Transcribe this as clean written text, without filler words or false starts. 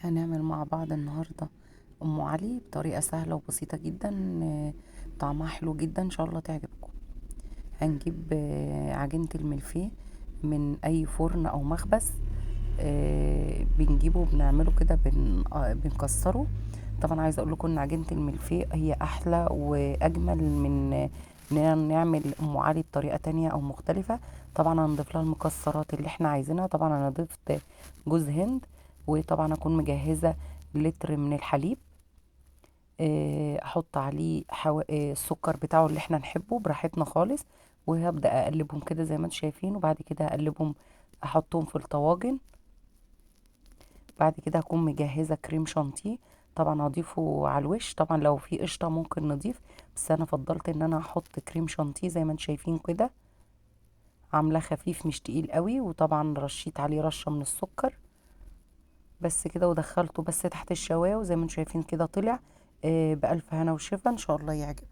هنعمل مع بعض النهاردة أم علي بطريقة سهلة وبسيطة جدا. طعمها حلو جدا، إن شاء الله تعجبكم. هنجيب عجينة الملفيه من أي فرن أو مخبز. بنجيبه بنعمله كده بنكسره. طبعا عايزة أقول لكم إن عجينة الملفيه هي أحلى وأجمل من إننا نعمل أم علي بطريقة تانية أو مختلفة. طبعا هنضيف لها المكسرات اللي احنا عايزينها. طبعا أنا ضفت جوز هند، وطبعا اكون مجهزه لتر من الحليب. احط عليه السكر بتاعه اللي احنا نحبه براحتنا خالص. وهبدا اقلبهم كده زي ما انتم شايفين، وبعد كده اقلبهم احطهم في الطواجن. بعد كده هكون مجهزه كريم شانتيه. طبعا هضيفه على الوش. طبعا لو في قشطه ممكن نضيف، بس انا فضلت ان انا احط كريم شانتيه زي ما انتم شايفين كده. عاملاه خفيف مش تقيل قوي، وطبعا رشيت عليه رشه من السكر بس كده، ودخلته بس تحت الشوايه، وزي ما انتم شايفين كده طلع. بألف هنا وشفا، ان شاء الله يعجب.